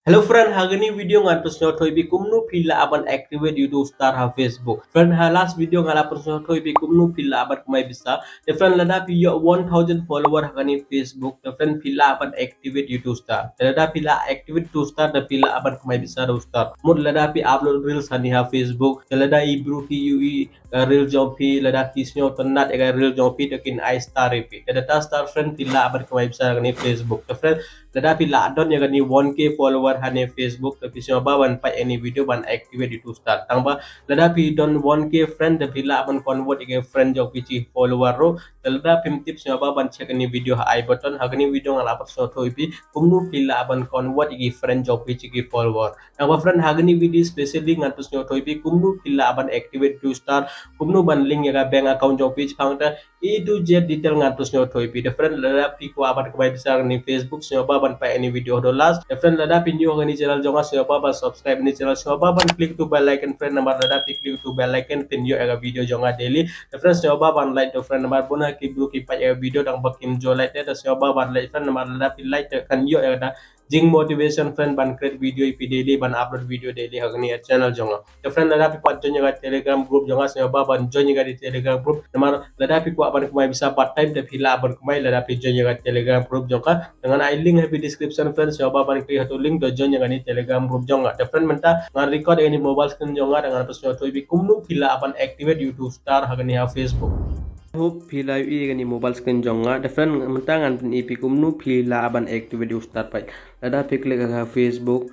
Hello friend, hagani video ngan persyo thoi bi kumnu pila aban activate YouTube star ha Facebook. Friend ha last video ngala persyo thoi bi kumnu pila aban kumai bisa. The friend lada pi yo 1000 follower hagani Facebook. The friend pila aban activate YouTube star. The lada pila activate YouTube star the pila aban kumai bisa do star. Mud lada pi upload reels hani ha Facebook. The lada ibru ki ui reel jompi lada ki sngewthuh ega reel jompi takin I star repi. The data star friend pila aban kumai bisa hagani Facebook. The friend lada pi la don ya gani 1k follower hane Facebook tapi siapa ban pa any video ban activate itu start tangba lada pi don 1k friend tapi la ban convert ke friend jok pici follower ro lada pim tip siapa ban check any video ha I button ha gani video ngala apa so thoi pi kumnu pila ban convert ke friend jok pici ke follower tangba friend ha gani video specially ngan pus no thoi pi kumnu pila ban activate to start kumnu ban link ya bank account jok pici pangta itu jet detail ngan pus no thoi pi the friend lada pi ko aban ko bisa ni Facebook siapa ban pa any video do last the friend lada pin yo ngani channel jonga siapa ban subscribe ni channel siapa ban click to bell icon friend number lada pi click to bell icon pin yo ega video jonga daily the friend siapa ban like the friend number bona ki blue ki pa ega video dang bakim jo like the siapa ban like friend number lada pi like kan yo ega jing motivation friend ban create video ipi daily ban upload video daily hagni channel jonga the friend lada pi pat join ga telegram group jonga siapa ban join ga di telegram group namar lada pi ko aban kumai bisa part time tapi la aban kumai lada pi join ga telegram group jonga dengan I link happy description friends siapa ban klik satu link do join ga ni telegram group jonga the friend menta ngan record ini mobile screen jonga dengan pesno to ibi kumnu pila aban activate YouTube star hagni ha Facebook hope pila i gani mobile screen jonga the friend mentangan pen ipi kumnu pila aban activate you start pai lada pi klik ga Facebook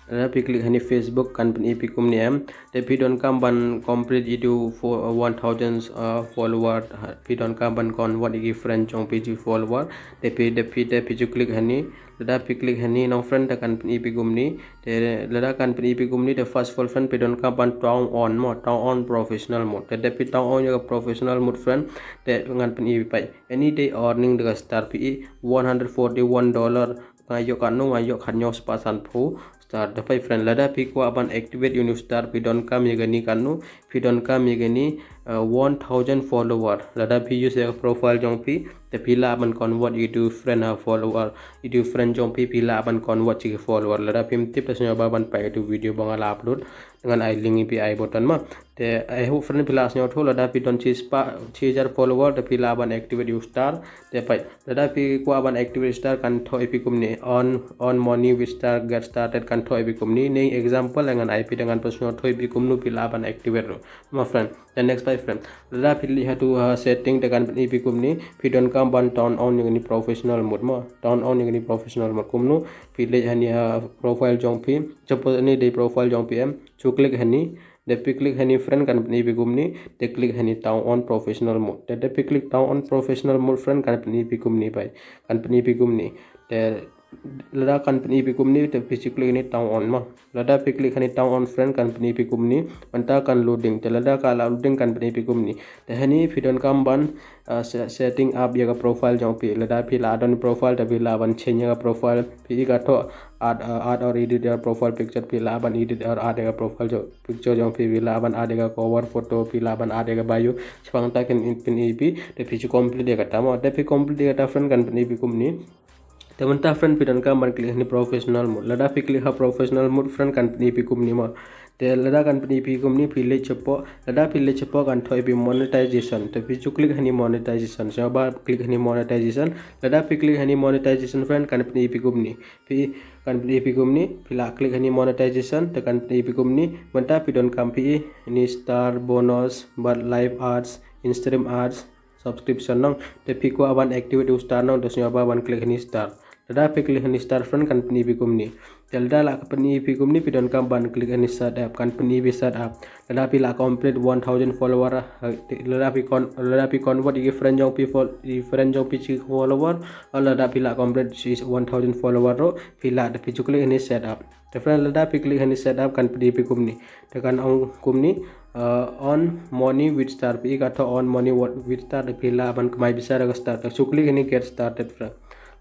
lada pi klik hani Facebook kan pen ipi kumni am te pi don kam ban complete itu for 1000 follower pi don kam ban convert igi friend jong pi follower te pi ju klik hani lada pi klik hani no friend kan pen ipi kumni te lada kan pen ipi kumni the first full friend pi don kam ban town on professional mode te pi town on your professional mode friend te ngan pen ipi pai any day earning the star pi $141 ngayo kanu ngayo khanyo spasan phu start dapat friend lada pi ko aban activate uni star pi don kam yegani kanu pi don kam yegani 1000 follower lada pi use profile jong pi te pila aban convert itu friend ha follower itu friend jong pi pila aban convert chi follower lada pim tip tasnya baban pa itu video bangala upload dengan I link pi I button ma te I hope friend pila asnya tho lada pi don chi spa 6000 follower te pila aban activate you star te pai lada pi ko aban activate star kan tho pi kumni on money with star get started kan tho pi kumni nei example dengan IP dengan pesno tho pi kumnu pila aban activate ro ma friend the next by friend lada pi lihat tu setting dengan pi kumni pi don kam ban turn on yang ni professional mode ma turn on yang ni professional mode kumnu pilih hani profile jong pi suppose ni de profile jong pi em chu click hani de pi click hani friend kan ni pi kumni de click hani turn on professional mode de pi click turn on professional mode friend kan ni pi kumni pai kan ni pi kumni de lada kan pi kumni te pi click ni turn on ma lada pi click hani turn on friend kan pi kumni manta kan loading te lada ka loading kan pi kumni te hani fi don kam ban setting up ya profile jong pi lada pi la don profile tapi la ban change ya profile pi ka to add or edit your profile picture pi la ban edit or add ya profile jo picture jong pi la ban add ya cover photo pi la ban add ya bio chpang ta kan pin ip te pi complete ya kata ma te pi complete ya kata friend kan pi kumni teman-teman friend pidan kam ban klik ni professional mode lada pi klik ha professional mode friend kan pi kumni ma te lada kan pi kumni pile chepo lada pile chepo kan thoi pi monetization te pi chu klik hani monetization so ba klik hani monetization lada pi klik hani monetization friend kan pi kumni pi kan pi kumni pila klik hani monetization te kan pi kumni manta pi don kam pi ni star bonus but live ads in-stream ads subscription nang te pi ko aban activate star nang dosnya ba ban klik hani star lada pi klik hani star friend kan pi kumni telda la company pi kumni pi don kam ban klik ani start app company bi start app lada pi la complete 1000 follower lada pi convert igi friend jong pi friend jong pi chi follower lada pi la complete 1000 follower ro pi la pi klik ani set up te friend lada pi klik ani set up company pi kumni te kan ong kumni on money with star pi ka to on money with star pi la ban kamai bisa ra start so klik ani get started friend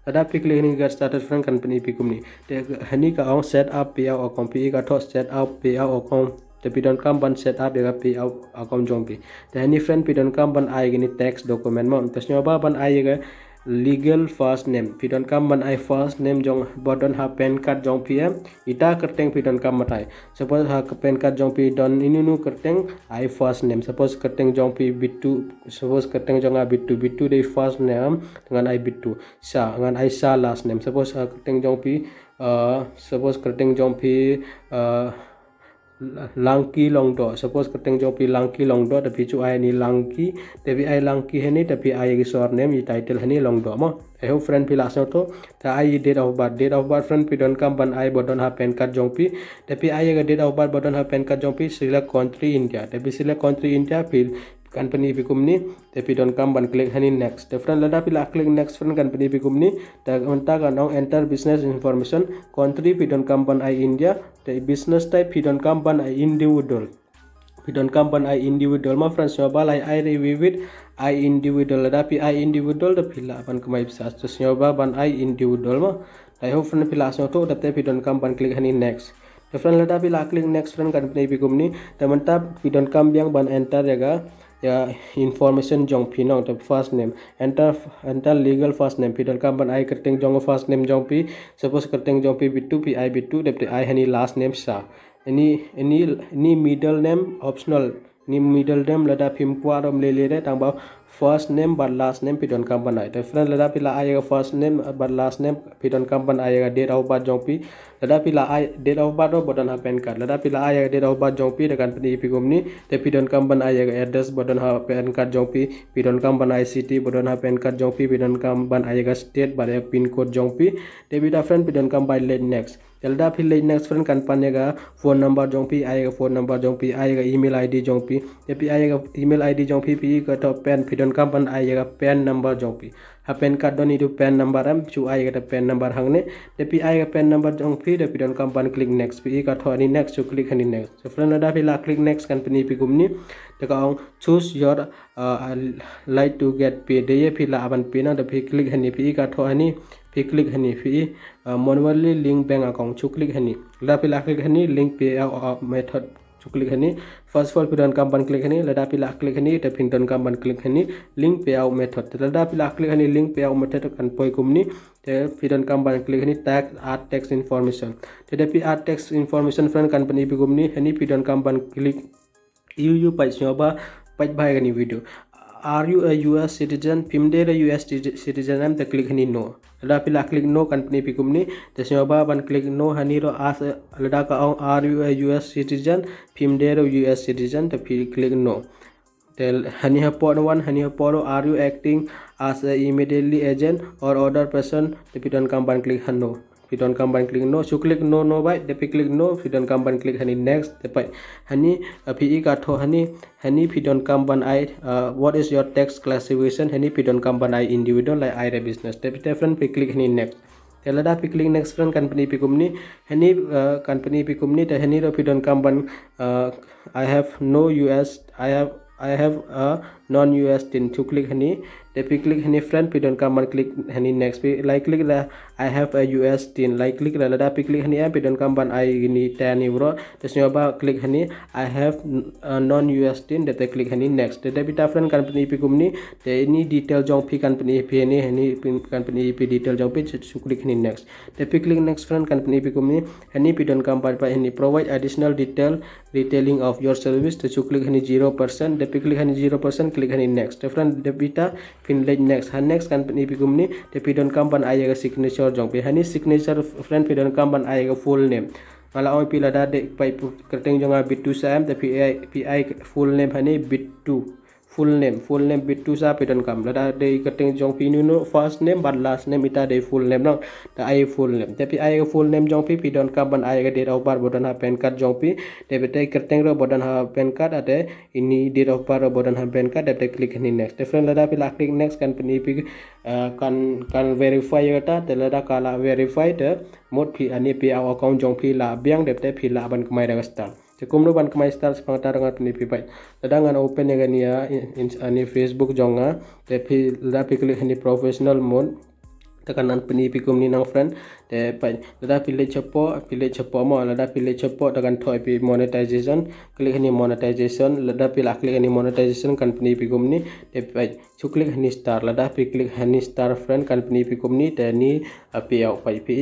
lada pi klik ni get started friend company pi kumni te hani ka on set up pi au account pi ka to set up pi au account te pi don kam ban set up ya pi au account jong pi te hani friend pi don kam ban ai gini text document ma tasnya ba ban ai ga legal first name pidon kam ban I first name jong bodon ha pen card jong pm ita kerteng pidon kam matai suppose ha pen card jong pi don inunu kerteng I first name suppose kerteng jong pi Bittu suppose kerteng jong a Bittu de first name dengan I Bittu sa dengan I sa last name suppose ha kerteng jong pi suppose kerteng jong pi Langki longdo suppose kerteng jong pi langki longdo tapi chu ai ni langki tapi ai langki heni tapi ai surname i title heni longdo mo I hope friend pila so to ta ai date of birth friend pidon kam ban ai bodon ha pen card jong pi tapi ai ga date of birth bodon ha pen card jong pi select country India tapi select country India pil company pikum ni tapi don kam ban click hani next the friend lada pila click next friend company pikum ni ta onta ga now enter business information country pidon kam ban ai India the business type pidon kam ban ai individual pidon kam ban ai individual ma friends so bal ai review it ai individual lada pi ai individual the pila ban kamai bisa so sngew ban ai individual ma I hope friend pila so to the pidon kam ban click hani next the friend lada pila click next friend company pikum ni tamanta pidon kam biang ban enter ya information jong pino the first name enter legal first name pidon kam ban I kerteng jong first name jong pi suppose kerteng jong pi Bittu pi I Bittu depte I hani last name sa any middle name optional ni middle name lada pimpwa rom le tang ba first name but last name pidon kam ban I the friend lada pila I first name but last name pidon kam ban I date of birth jong pi lada pila I date of birth bodon ha pen card lada pila I date of birth jong pi dekan peni pi gumni te pidon kam ban I address bodon ha pen card jong pi pidon kam ban I city bodon ha pen card jong pi pidon kam ban I state bar pin code jong pi te bida friend pidon kam by let next Elda pil next friend kan panega phone number jong pi ai phone number jong pi ai email id jong pi te ai email id jong pi ka to pen pidon kam ban ai pen number jong pi ha pen card don itu pen number am chu ai ka pen number hangne te ai pen number jong pi de pidon kam ban click next pi ka to ani next chu click ani next so friend ada pila click next kan peni pi gumni te ka choose your like to get paid de pila aban pina de pi click ani pi ka to ani pi click hani pi manually link bank account chu click hani la pila click hani link pay method chu click hani first of all pidon kam ban click hani lada pila click hani te pindon kam ban click hani link payout method lada pila click hani link payout method kan poi kumni te pidon kam ban click hani tag add text information te pi add text information friend kan pani pi kumni hani pidon kam ban click you pai sngew paitbah gani video are you a US citizen pimde US citizen am te click hani no lada pila click no company pikum ni te sngew ban click no hani ro as lada ka are you a US citizen pimde US citizen te click no tel hani ha pod one hani ha pod are you acting as a immediately agent or other person te pidon kam ban click no pidon kam ban click no so click no bai de click no pidon kam ban click hani next te pai hani pi ka tho hani pidon kam ban I what is your tax classification hani pidon kam ban I individual like I business te friend pi click hani next telada pi click next friend company pi kumni hani company pi kumni te hani ro pidon kam ban I have no US I have a non US tin to click hani te pi click hani friend pidon kam ban click hani next pi like click la I have a US tin like click la lada pi click hani pidon kam ban I ni 10 euro te sngew click hani I have a non US tin te click hani next te bita friend company pi kumni te ini detail jong pi company pi ni hani company pi detail jong pi chu click hani next te pi click next friend company pi kumni hani pidon kam ban pa hani provide additional detail retailing of your service te chu click hani 0% te pi click hani 0% click hani next te friend te bita pin like next ha next company pi kumni te pidon kam ban ai signature jong pi hani signature friend pidon kam ban ai full name mala oi pila da de pai kerteng jonga Bittu sam te pi full name hani Bittu full name Bittu sa pidon kam lada de kerteng jong pi no first name but last name ita de full name no ta ai full name te pi ai full name jong pi pidon kam ban ai date of birth bodon ha pen card jong pi te bete kerteng ro bodon ha pen card ate ini date of birth bodon ha pen card te click ni next te friend lada pila click next kan pani pi kan verify ta te lada kala verify te mod pi ani pi account jong pi la biang de te pi la ban kamai da star te Kumno Ban kamai star sepangata dengan ni pi pai dadangan open ya gania ani Facebook jonga te pi la pi click ni professional mode tekanan penipikum ni nang friend te pai lada pilih cepo mo lada pilih cepo tekan thoi pi monetization klik ni monetization lada pilih klik ni monetization kan penipikum ni te pai klik ni star lada pi klik ni star friend kan penipikum ni te ni api au pai pi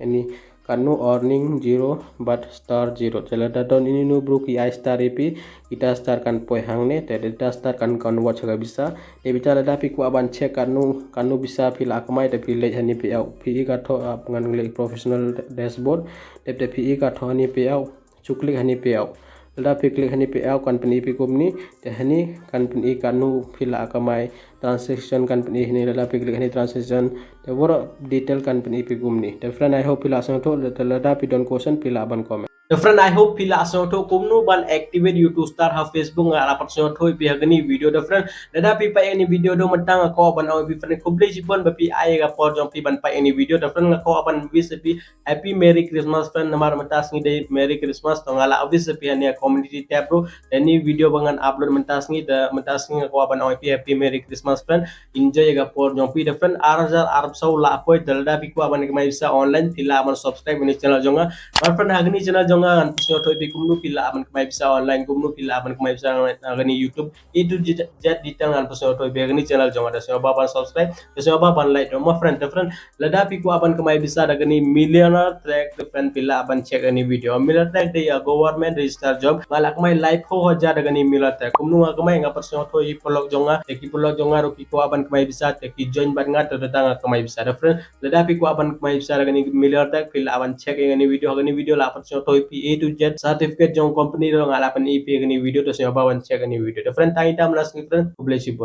ini kanu earning 0 but star 0 lada don ini nu bro ki I star ipi kita star kan poi hang ne te data star kan watch ga bisa te bicara lada pi ku aban check kanu bisa pila Kamai te pilih hani pi au pi ka tho ngan klik professional dashboard te pi ka tho ni pi au klik hani pi au lada pi klik hani pi au kan penipikum ni te hani kan peni kanu pila Kamai transaction kan peni ni lada pi klik hani transaction te woro detail kan penipikum ni te friend I hope pila sang tho lada pi don question pila ban comment. The friend I hope pila sngewthuh Kumno Ban activate you to start have Facebook ngala pat sngewthuh pi hagani video the friend lada pi pa any video do mentang ko ban au pi friend kuble jibon ba pi ai ga por jom pi ban pa any video the friend ko ban wish pi happy merry christmas friend namar mentas ngi day merry christmas to ngala wish pi ania community tab bro any video bangan upload mentas ngi ko ban au pi happy merry christmas friend enjoy ga por jom pi the friend arab sau la poi dalda pi ko ban mai bisa online pila aman subscribe ni channel jonga friend hagani channel jonga an sngewthuh pi kumnu pila aman kemai bisa online kumnu pila aman kemai bisa agani YouTube itu jet ditang an sngewthuh pi agani channel jonga da sngewbha ban subscribe sngewbha ban like my friend lada pi ku aban kemai bisa agani millionaire track the friend pila aban check ani video millionaire track de government register job malak mai life ho hoja agani millionaire track kumnu kemai ngapa sngewthuh i porluk jonga teki porluk jonga ro ki ku aban kemai bisa teki join ban ngat datang kemai bisa the friend lada pi ku aban kemai bisa agani millionaire track pila aban check ani video la apan sngewthuh pi A to Z certificate jong company ro ngala pan ip gani video to sngewbha ban check ani video the friend tang itam las ni friend bless you